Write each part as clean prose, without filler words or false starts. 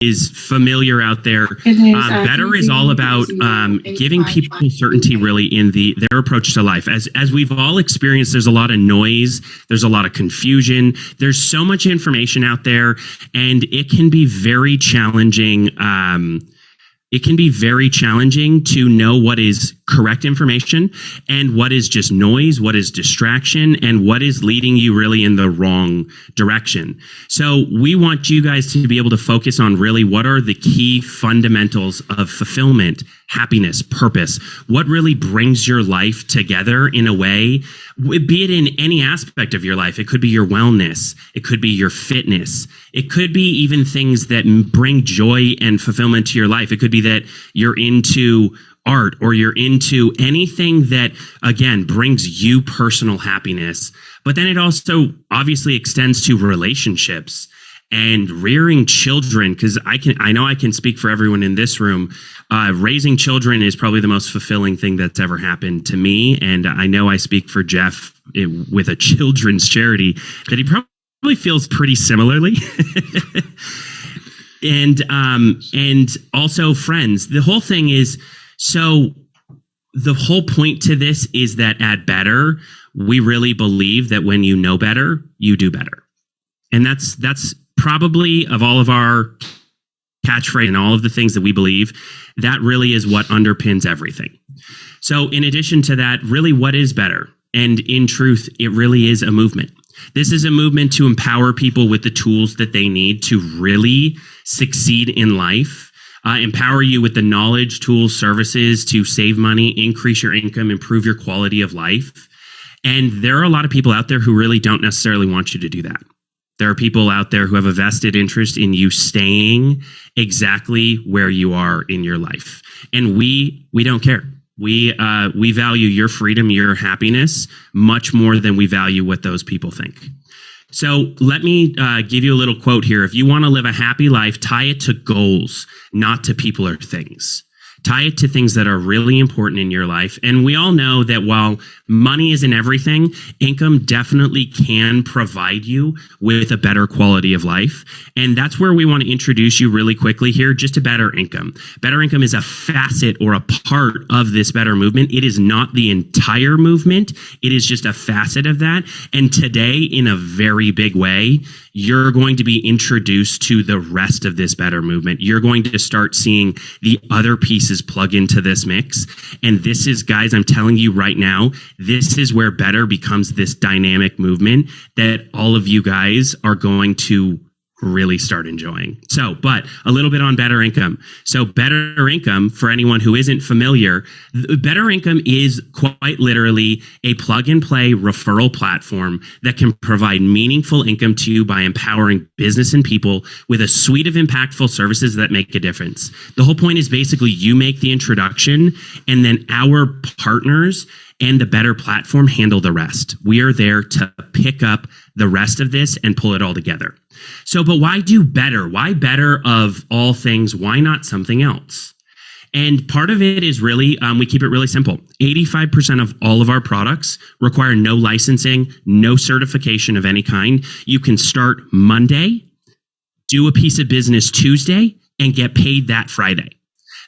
is familiar out there, Better is all about giving people certainty really in their approach to life. As we've all experienced, there's a lot of noise, there's a lot of confusion, there's so much information out there, and it can be very challenging. It can be very challenging to know what is correct information and what is just noise, what is distraction, and what is leading you really in the wrong direction. So we want you guys to be able to focus on really what are the key fundamentals of fulfillment, happiness, purpose, what really brings your life together in a way, be it in any aspect of your life. It could be your wellness. It could be your fitness. It could be even things that bring joy and fulfillment to your life. It could be that you're into art or you're into anything that, again, brings you personal happiness. But then it also obviously extends to relationships and rearing children, because I know I can speak for everyone in this room. Raising children is probably the most fulfilling thing that's ever happened to me. And I know I speak for Jeff with a children's charity that he probably feels pretty similarly. And also friends. The whole thing is, so the whole point to this is that at Better, we really believe that when you know better, you do better. And that's probably, of all of our catchphrase and all of the things that we believe, that really is what underpins everything. So in addition to that, really, what is better? And in truth, it really is a movement. This is a movement to empower people with the tools that they need to really succeed in life, empower you with the knowledge, tools, services to save money, increase your income, improve your quality of life. And there are a lot of people out there who really don't necessarily want you to do that. There are people out there who have a vested interest in you staying exactly where you are in your life. And we don't care. We value your freedom, your happiness, much more than we value what those people think. So let me give you a little quote here. If you want to live a happy life, tie it to goals, not to people or things. Tie it to things that are really important in your life. And we all know that while money isn't everything, income definitely can provide you with a better quality of life. And that's where we want to introduce you really quickly here, just to Better Income. Better Income is a facet or a part of this Better movement. It is not the entire movement. It is just a facet of that. And today, in a very big way, you're going to be introduced to the rest of this Better movement. You're going to start seeing the other pieces plug into this mix. And this is, guys, I'm telling you right now, this is where Better becomes this dynamic movement that all of you guys are going to really start enjoying. So, but a little bit on Better Income. So Better Income, for anyone who isn't familiar, Better Income is quite literally a plug and play referral platform that can provide meaningful income to you by empowering business and people with a suite of impactful services that make a difference. The whole point is basically you make the introduction and then our partners and the Better platform handle the rest. We are there to pick up the rest of this and pull it all together. So, but why do Better? Why Better of all things? Why not something else? And part of it is really, we keep it really simple. 85% of all of our products require no licensing, no certification of any kind. You can start Monday, do a piece of business Tuesday, and get paid that Friday.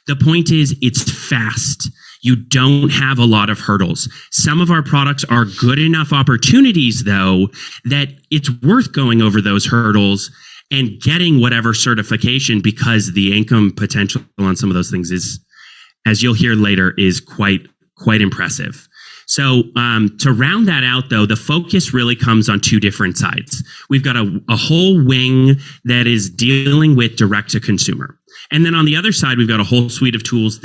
The point is, it's fast. You don't have a lot of hurdles. Some of our products are good enough opportunities, though, that it's worth going over those hurdles and getting whatever certification, because the income potential on some of those things is, as you'll hear later, is quite impressive. So to round that out, though, the focus really comes on two different sides. We've got a whole wing that is dealing with direct to consumer. And then on the other side, we've got a whole suite of tools,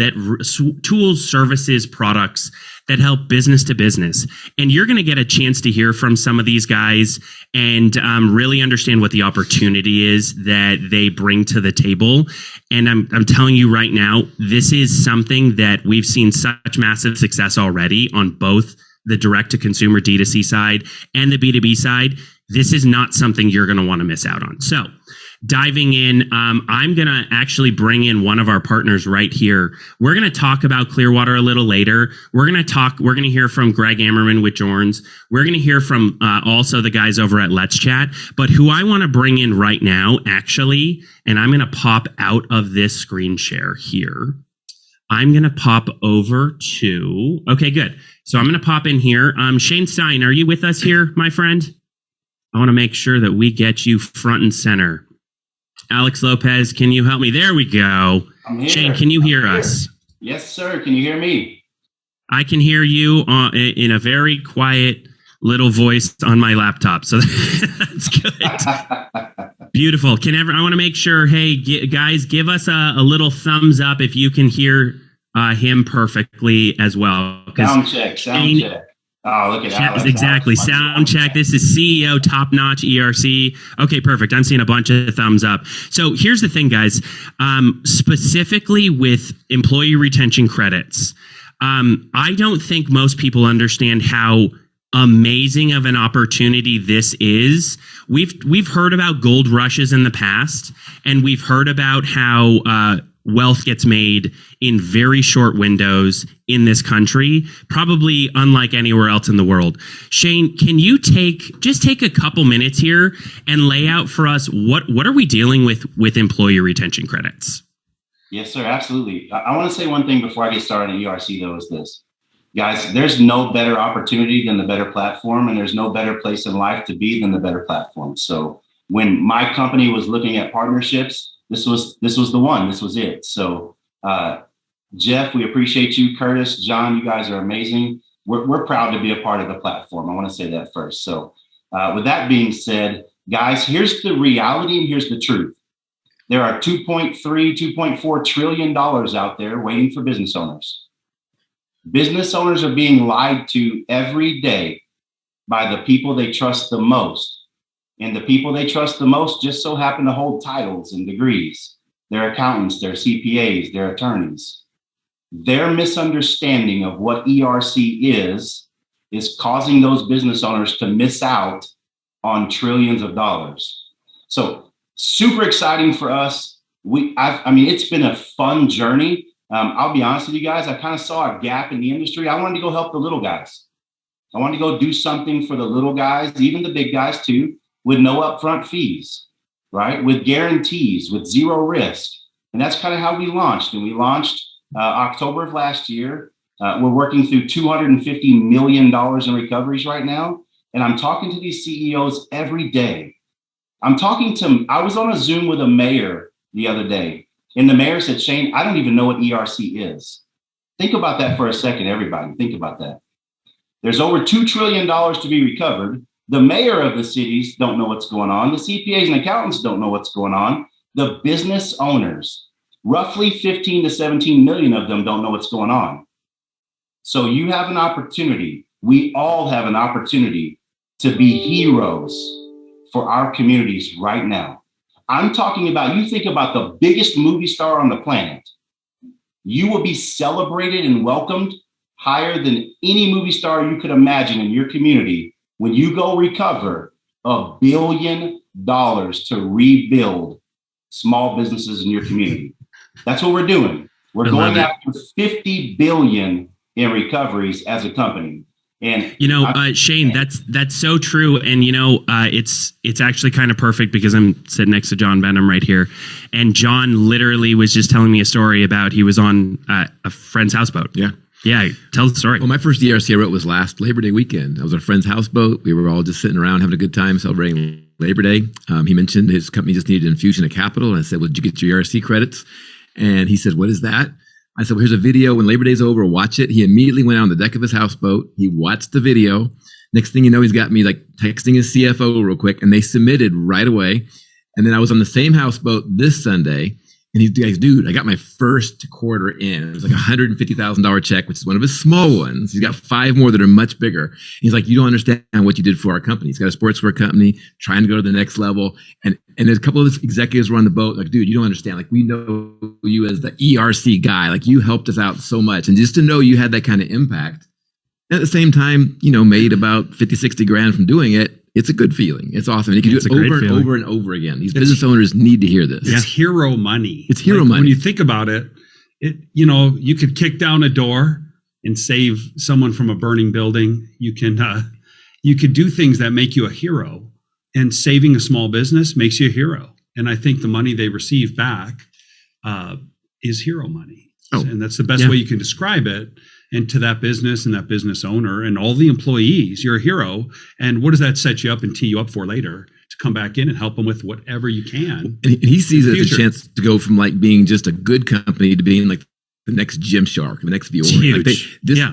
services, products that help business to business. And you're going to get a chance to hear from some of these guys and really understand what the opportunity is that they bring to the table. And I'm telling you right now, this is something that we've seen such massive success already on both the direct to consumer D2C side and the B2B side. This is not something you're going to want to miss out on. So diving in, I'm going to actually bring in one of our partners right here. We're going to talk about Clearwater a little later. We're going to hear from Greg Ammerman with Jorns. We're going to hear from also the guys over at Let's Chat. But who I want to bring in right now, actually, and I'm going to pop out of this screen share here. I'm going to pop over to, okay, good. So I'm going to pop in here. Shane Stein, are you with us here, my friend? I want to make sure that we get you front and center. Alex Lopez, can you help me? There we go. I'm here. Shane, can you hear us? Yes, sir. Can you hear me? I can hear you in a very quiet little voice on my laptop. So that's good. Beautiful. I want to make sure, hey, guys, give us a little thumbs up if you can hear him perfectly as well. Sound check. Oh, look at Alex. Exactly. Sound check. This is CEO Top Notch ERC. Okay, perfect. I'm seeing a bunch of thumbs up. So here's the thing, guys. Specifically with employee retention credits, I don't think most people understand how amazing of an opportunity this is. We've heard about gold rushes in the past, and we've heard about how wealth gets made in very short windows in this country, probably unlike anywhere else in the world. Shane, can you take a couple minutes here and lay out for us what are we dealing with employee retention credits? Yes, sir. Absolutely. I want to say one thing before I get started on ERC, though, is this. Guys, there's no better opportunity than the better platform, and there's no better place in life to be than the better platform. So when my company was looking at partnerships, this was the one. This was it. So, Jeff, we appreciate you. Curtis, John, you guys are amazing. We're proud to be a part of the platform. I want to say that first. So, with that being said, guys, here's the reality and here's the truth. There are $2.4 trillion out there waiting for business owners. Business owners are being lied to every day by the people they trust the most. And the people they trust the most just so happen to hold titles and degrees. They're accountants, they're CPAs, they're attorneys. Their misunderstanding of what ERC is causing those business owners to miss out on trillions of dollars. So super exciting for us. It's been a fun journey. I'll be honest with you guys, I kind of saw a gap in the industry. I wanted to go help the little guys. I wanted to go do something for the little guys, even the big guys too, with no upfront fees, right? With guarantees, with zero risk. And that's kind of how we launched. And we launched October of last year. We're working through $250 million in recoveries right now. And I'm talking to these CEOs every day. I was on a Zoom with a mayor the other day. And the mayor said, Shane, I don't even know what ERC is. Think about that for a second, everybody. Think about that. There's over $2 trillion to be recovered. The mayor of the cities don't know what's going on. The CPAs and accountants don't know what's going on. The business owners, roughly 15 to 17 million of them don't know what's going on. So you have an opportunity. We all have an opportunity to be heroes for our communities right now. I'm talking about, you think about the biggest movie star on the planet. You will be celebrated and welcomed higher than any movie star you could imagine in your community when you go recover $1 billion to rebuild small businesses in your community. That's what we're doing. We're going after 50 billion in recoveries as a company. And Shane, that's so true. And it's actually kind of perfect because I'm sitting next to John Benham right here. And John literally was just telling me a story about he was on a friend's houseboat. Yeah, tell the story. Well, my first ERC I wrote was last Labor Day weekend. I was on a friend's houseboat. We were all just sitting around having a good time celebrating Labor Day. He mentioned his company just needed an infusion of capital. And I said, well, did you get your ERC credits? And he said, what is that? I said, well, here's a video. When Labor Day's over, watch it. He immediately went out on the deck of his houseboat. He watched the video. Next thing you know, he's got me like texting his CFO real quick, and they submitted right away. And then I was on the same houseboat this Sunday, and he's like, dude, I got my first quarter in. It was like a $150,000 check, which is one of his small ones. He's got 5 more that are much bigger. He's like, you don't understand what you did for our company. He's got a sportswear company trying to go to the next level. And there's a couple of his executives were on the boat. Like, dude, you don't understand. Like, we know you as the ERC guy. Like, you helped us out so much. And just to know you had that kind of impact. At the same time, made about 50, 60 grand from doing it. It's a good feeling. It's awesome. And you can do it over and over and over again. These business owners need to hear this. It's hero money. It's hero money. When you think about it, you could kick down a door and save someone from a burning building. You could do things that make you a hero, and saving a small business makes you a hero. And I think the money they receive back is hero money. And that's the best way you can describe it. And to that business and that business owner and all the employees, you're a hero. And what does that set you up and tee you up for later? To come back in and help them with whatever you can. And he sees it as a chance to go from like being just a good company to being like the next Gymshark, the next Viore. Like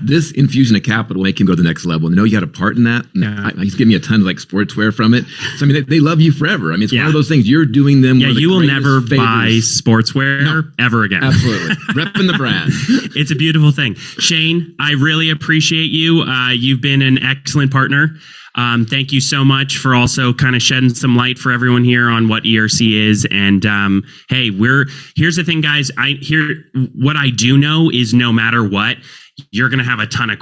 this infusion of capital will make him go to the next level. And they know you had a part in that. And he's giving me a ton of like sportswear from it. So I mean, they love you forever. I mean, it's one of those things. You're doing them. Yeah, you will never buy sportswear ever again. Absolutely. Repping the brand. It's a beautiful thing. Shane, I really appreciate you. You've been an excellent partner. Thank you so much for also kind of shedding some light for everyone here on what ERC is. And hey, here's the thing, guys. What I do know is no matter what, you're going to have a ton of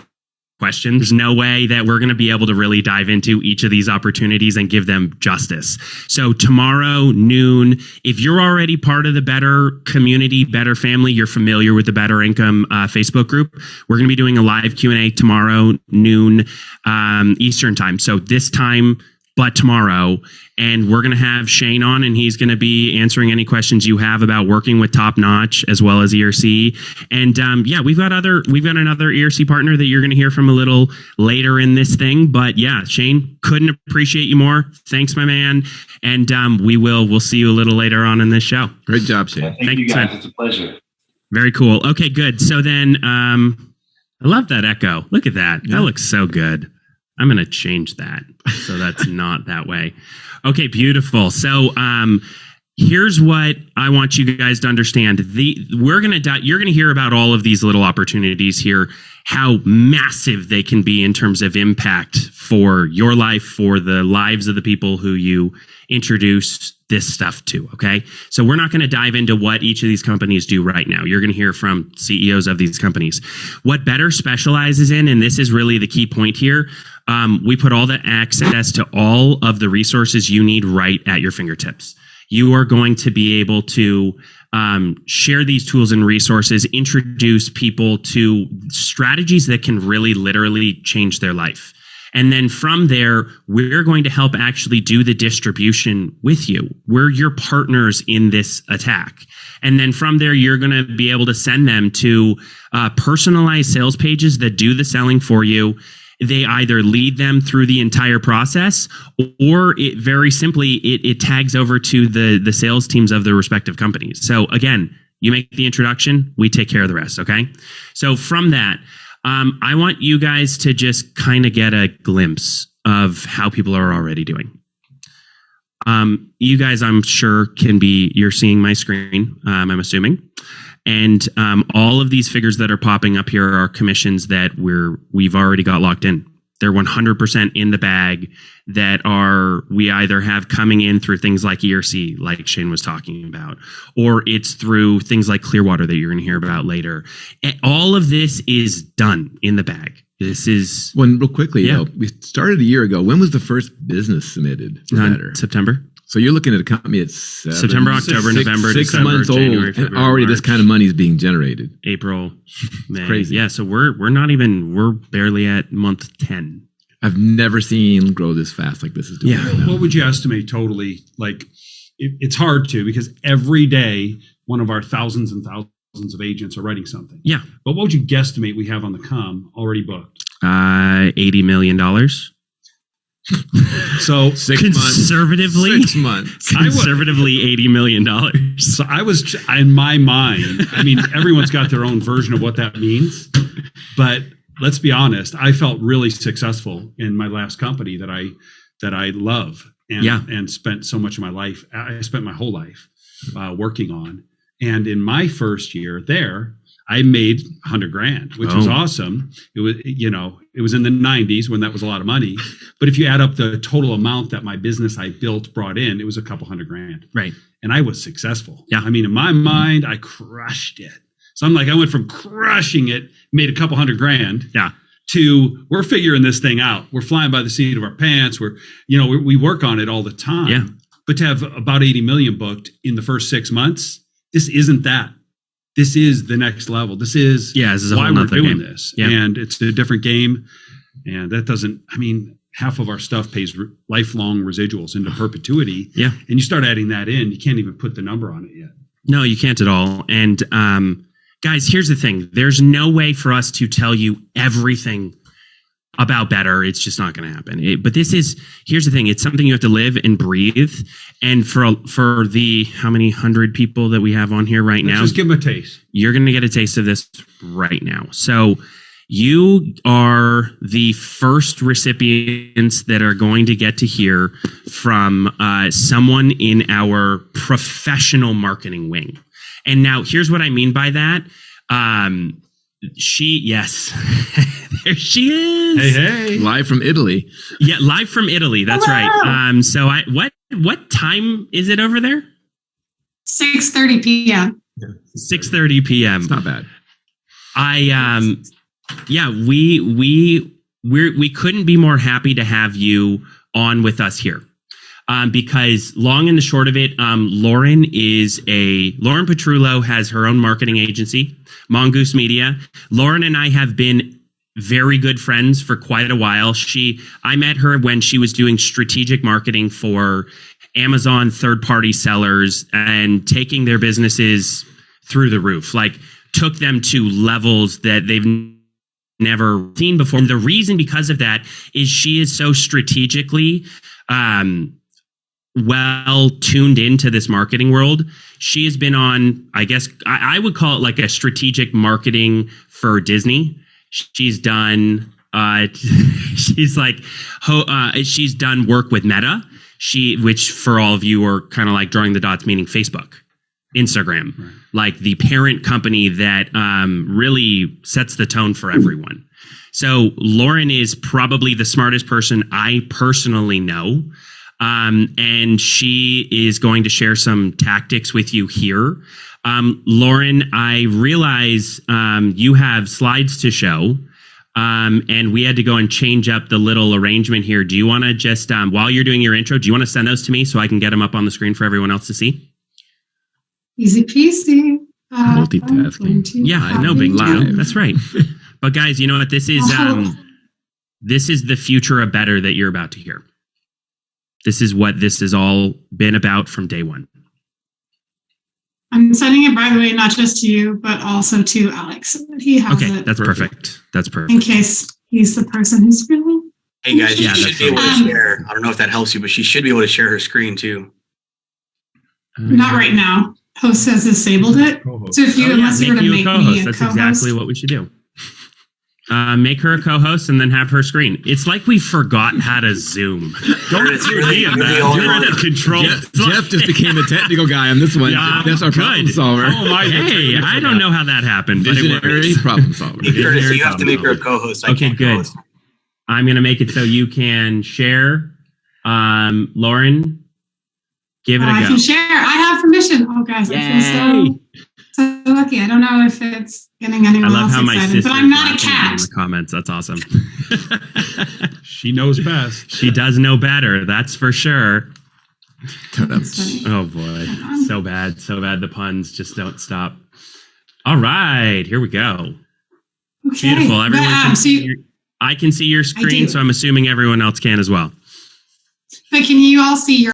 questions. There's no way that we're going to be able to really dive into each of these opportunities and give them justice. So tomorrow noon, if you're already part of the Better community, Better family, you're familiar with the Better Income Facebook group, we're going to be doing a live Q&A tomorrow noon Eastern time. So this time, but tomorrow. And we're going to have Shane on, and he's going to be answering any questions you have about working with Top Notch as well as ERC. And we've got another ERC partner that you're going to hear from a little later in this thing. But yeah, Shane, couldn't appreciate you more. Thanks, my man. And we'll see you a little later on in this show. Great job, Shane. Thank you guys. It's a pleasure. Very cool. Okay, good. So then I love that echo. Look at that. Yeah. That looks so good. I'm going to change that so that's not that way. Okay, beautiful. So here's what I want you guys to understand. You're going to hear about all of these little opportunities here, how massive they can be in terms of impact for your life, for the lives of the people who you introduce this stuff to, okay? So we're not going to dive into what each of these companies do right now. You're going to hear from CEOs of these companies. What Better specializes in, and this is really the key point here, we put all the access to all of the resources you need right at your fingertips. You are going to be able to share these tools and resources, introduce people to strategies that can really literally change their life. And then from there, we're going to help actually do the distribution with you. We're your partners in this attack. And then from there, you're going to be able to send them to personalized sales pages that do the selling for you. They either lead them through the entire process, or it very simply, it tags over to the sales teams of the respective companies. So again, you make the introduction, we take care of the rest, okay? So from that, I want you guys to just kind of get a glimpse of how people are already doing. You guys, I'm sure, you're seeing my screen, I'm assuming. And all of these figures that are popping up here are commissions that we've already got locked in. They're 100% in the bag that we either have coming in through things like ERC, like Shane was talking about, or it's through things like Clearwater that you're going to hear about later. And all of this is done in the bag. This is... Real quickly, we started a year ago. When was the first business submitted for Better? September. So you're looking at a company that's September, October, November, December, months January, old, February, and already March, this kind of money is being generated. April, May. Crazy. Yeah, so we're barely at month 10. I've never seen grow this fast like this is doing right now. What would you estimate totally? Like, it's hard to, because every day one of our thousands and thousands of agents are writing something. Yeah. But what would you guesstimate we have on the com already booked? $80 million. So conservatively, 6 months. Conservatively, $80 million. So I was, in my mind, I mean, everyone's got their own version of what that means, but let's be honest, I felt really successful in my last company that I love and spent so much of my life. I spent my whole life working on. And in my first year there, I made $100,000, which was awesome. It was, it was in the 90s when that was a lot of money. But if you add up the total amount that my business I built brought in, it was a couple $100,000. Right. And I was successful. Yeah. I mean, in my mind, I crushed it. So I went from crushing it, made a couple $100,000. Yeah. to we're figuring this thing out. We're flying by the seat of our pants. We work on it all the time. Yeah. But to have about 80 million booked in the first 6 months, this isn't that. This is the next level. This is why we're doing this. Yeah. And it's a different game. And that doesn't, half of our stuff pays lifelong residuals into perpetuity. Yeah. And you start adding that in, you can't even put the number on it yet. No, you can't at all. And guys, here's the thing. There's no way for us to tell you everything about better. It's just not going to happen. Here's the thing. It's something you have to live and breathe. And for the how many 100 people that we have on here right now, just give them a taste. You're going to get a taste of this right now. So you are the first recipients that are going to get to hear from someone in our professional marketing wing. And now here's what I mean by that. Yes, there she is. Hey, live from Italy. Yeah, live from Italy. That's right. So what time is it over there? 6:30 p.m. 6:30 p.m. It's not bad. We couldn't be more happy to have you on with us here. Because long and the short of it, Lauren Petrullo has her own marketing agency, Mongoose Media. Lauren and I have been very good friends for quite a while. I met her when she was doing strategic marketing for Amazon third-party sellers and taking their businesses through the roof, like took them to levels that they've never seen before. And the reason because of that is she is so strategically well tuned into this marketing world. She has been on, I guess I would call it like a strategic marketing for Disney. She's done she's done work with Meta, which for all of you are kind of like drawing the dots, meaning Facebook, Instagram, right. Like the parent company that really sets the tone for everyone. So Lauren is probably the smartest person I personally know. And she is going to share some tactics with you here. Lauren, I realize you have slides to show, and we had to go and change up the little arrangement here. Do you want to just, while you're doing your intro, do you want to send those to me so I can get them up on the screen for everyone else to see? Easy peasy. Multitasking. Yeah, no big deal. That's right. But guys, you know what? This is the future of better that you're about to hear. This is what this has all been about from day one. I'm sending it, by the way, not just to you, but also to Alex. So that he has it. That's perfect. That's perfect. In case he's the person who's really. Hey guys, she should be able to share. I don't know if that helps you, but she should be able to share her screen too. Not right now. Host has disabled it. So if you, unless you were to make me a co-host. That's exactly what we should do. Make her a co-host and then have her screen. It's like we forgot how to Zoom. Don't really you're in control. Jeff just became a technical guy on this one. Yeah, that's our problem solver. Oh my! Hey, I don't know how that happened. Visionary problem solver. Hey, Curtis, you have to make her a co-host. Okay, good. I'm going to make it so you can share. Lauren, give it a go. I can share. I have permission. Oh, guys, I feel so lucky. I don't know if it's getting anyone else excited, but I'm not a cat. In the comments, that's awesome. She knows best. She does know better. That's for sure. Oh boy, so bad. The puns just don't stop. All right, here we go. Okay. Beautiful. Everyone I can see your screen, so I'm assuming everyone else can as well. But can you all see your